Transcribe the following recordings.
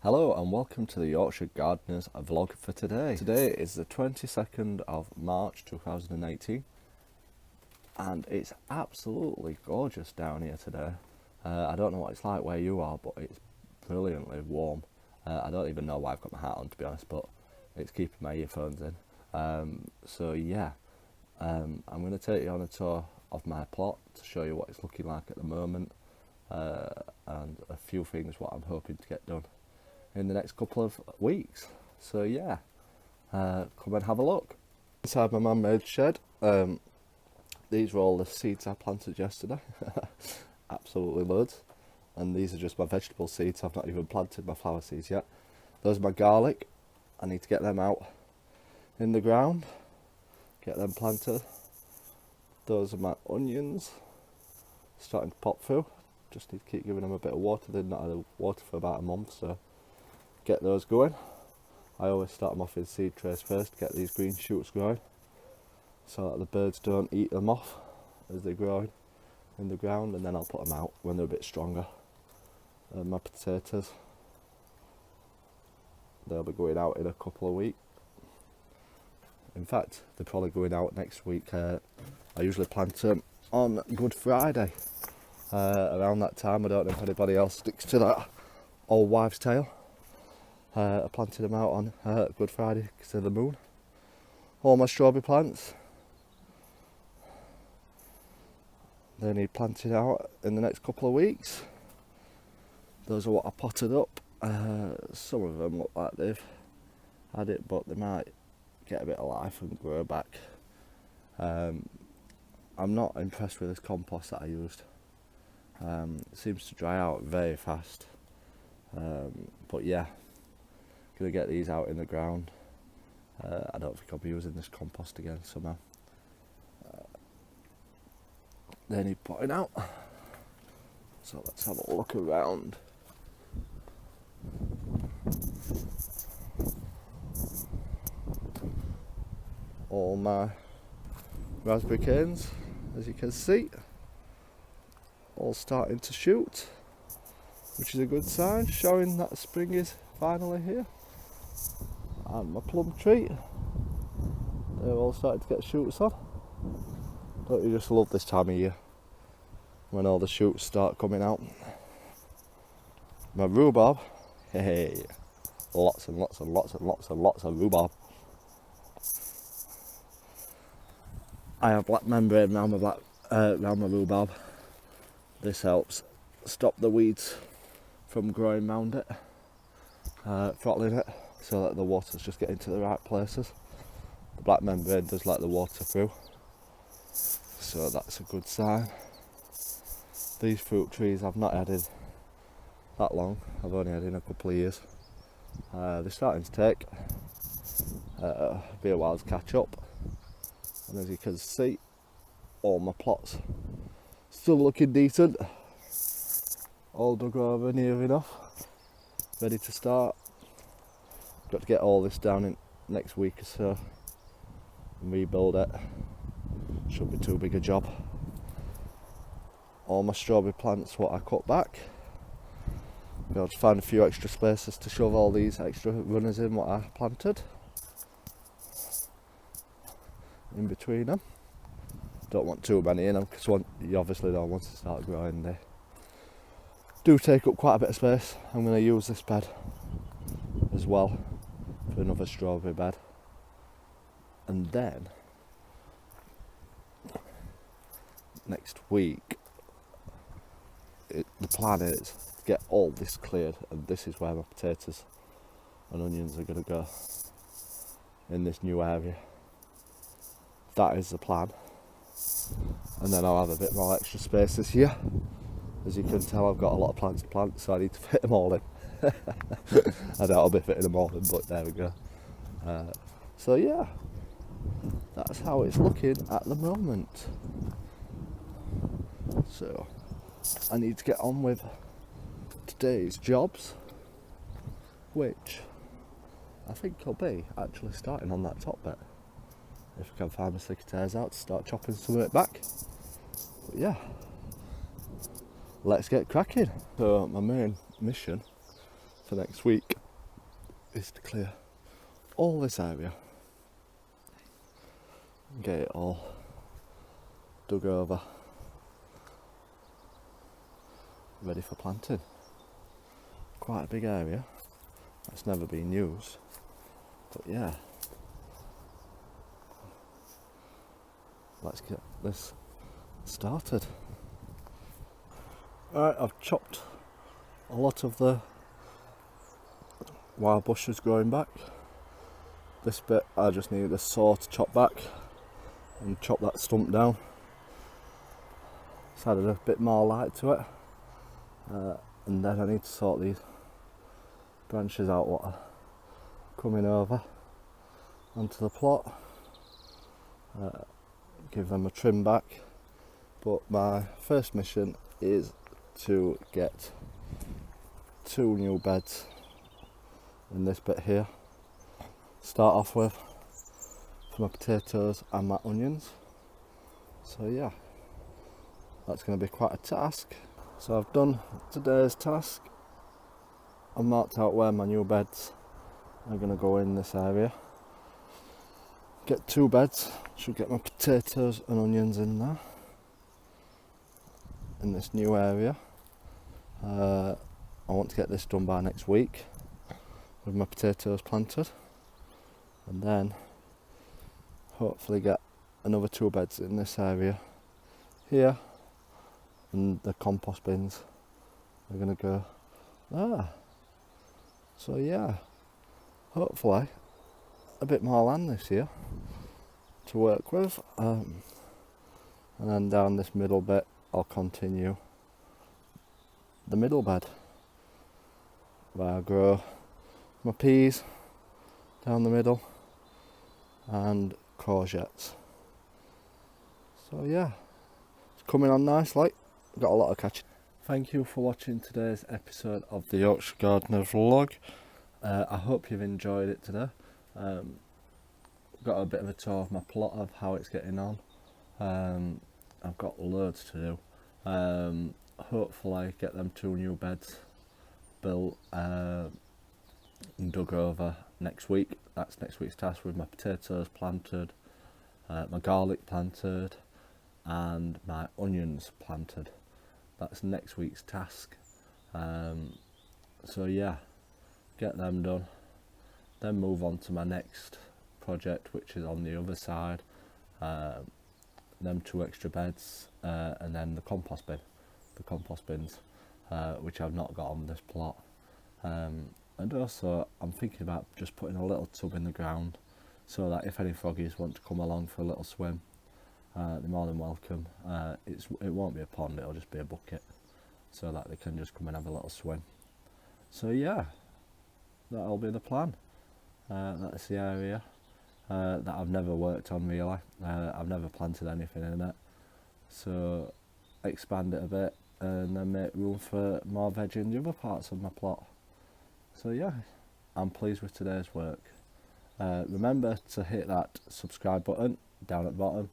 Hello and welcome to the Yorkshire Gardeners vlog for today. Today is the 22nd of March 2018 and it's absolutely gorgeous down here today. I don't know what it's like where you are, but it's brilliantly warm. I don't even know why I've got my hat on, to be honest, but it's keeping my earphones in. I'm going to take you on a tour of my plot to show you what it's looking like at the moment and a few things what I'm hoping to get done in the next couple of weeks. So yeah, come and have a look. Inside my man-made shed, these were all the seeds I planted yesterday. Absolutely loads. And these are just my vegetable seeds. I've not even planted my flower seeds yet. Those are my garlic. I need to get them out in the ground, get them planted. Those are my onions, starting to pop through. Just need to keep giving them a bit of water. They've not had water for about a month, so get those going. I always start them off in seed trays first to get these green shoots growing so that the birds don't eat them off as they're growing in the ground, and then I'll put them out when they're a bit stronger. And my potatoes, they'll be going out in a couple of weeks. In fact, they're probably going out next week. I usually plant them on Good Friday. Around that time, I don't know if anybody else sticks to that old wives' tale. I planted them out on Good Friday because of the moon. All my strawberry plants, they need planting out in the next couple of weeks. Those are what I potted up. Some of them look like they've had it, but they might get a bit of life and grow back. I'm not impressed with this compost that I used. It seems to dry out very fast. But yeah, gonna get these out in the ground. I don't think I'll be using this compost again somehow. They need potting out. So let's have a look around. All my raspberry canes, as you can see, all starting to shoot, which is a good sign, showing that spring is finally here. And my plum tree, they're all starting to get shoots on. Don't you just love this time of year when all the shoots start coming out? My rhubarb, hey, lots and lots and lots and lots and lots of rhubarb. I have black membrane around my rhubarb. This helps stop the weeds from growing around it, throttling it, so that the water's just getting to the right places. The black membrane does let the water through, so that's a good sign. These fruit trees I've not had in that long, I've only had in a couple of years. They're starting to take, be a while to catch up, and as you can see, all my plots still looking decent, all dug over near enough, ready to start. Got to get all this down in next week or so and rebuild it. Shouldn't be too big a job. All my strawberry plants what I cut back. I'll just find a few extra spaces to shove all these extra runners in what I planted in between them. Don't want too many in them because you obviously don't want to start growing. They do take up quite a bit of space. I'm going to use this bed as well for another strawberry bed, and then next week the plan is to get all this cleared, and this is where my potatoes and onions are going to go, in this new area. That is the plan, and then I'll have a bit more extra spaces here. As you can tell, I've got a lot of plants to plant, so I need to fit them all in. I doubt I'll be fitting them all in, but there we go. So yeah, that's how it's looking at the moment. So I need to get on with today's jobs, which I think will be actually starting on that top bit. If I can find my secateurs out to start chopping some of it back. But yeah, let's get cracking. So my main mission for next week is to clear all this area and get it all dug over, ready for planting. Quite a big area that's never been used, but yeah, let's get this started. Alright, I've chopped a lot of the wild bushes growing back. This bit I just need a saw to chop back and chop that stump down. It's added a bit more light to it, and then I need to sort these branches out what are coming over onto the plot, give them a trim back. But my first mission is to get 2 new beds in this bit here. Start off with for my potatoes and my onions. So yeah, that's going to be quite a task. So I've done today's task. I've marked out where my new beds are going to go in this area. Get 2 beds, should get my potatoes and onions in there, in this new area. I want to get this done by next week with my potatoes planted, and then hopefully get another 2 beds in this area here, and the compost bins are going to go there. So yeah, hopefully a bit more land this year to work with, and then down this middle bit I'll continue the middle bed where I grow my peas down the middle and courgettes. So yeah, it's coming on nicely. Got a lot of catching. Thank you for watching today's episode of the Yorkshire Gardener vlog. I hope you've enjoyed it today. Got a bit of a tour of my plot of how it's getting on. I've got loads to do. Hopefully get them 2 new beds built and dug over next week. That's next week's task, with my potatoes planted, my garlic planted and my onions planted. That's next week's task. So yeah, get them done, then move on to my next project, which is on the other side. Them 2 extra beds, and then the compost bins, which I've not got on this plot. And also I'm thinking about just putting a little tub in the ground so that if any froggies want to come along for a little swim, they're more than welcome. It won't be a pond, it'll just be a bucket, so that they can just come and have a little swim. So yeah, that'll be the plan. That's the area that I've never worked on really. I've never planted anything in it, so expand it a bit and then make room for more veg in the other parts of my plot. So yeah, I'm pleased with today's work. Remember to hit that subscribe button down at the bottom,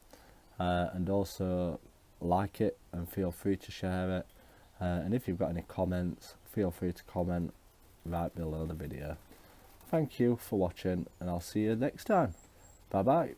and also like it and feel free to share it, and if you've got any comments, feel free to comment right below the video. Thank you for watching, and I'll see you next time. Bye bye.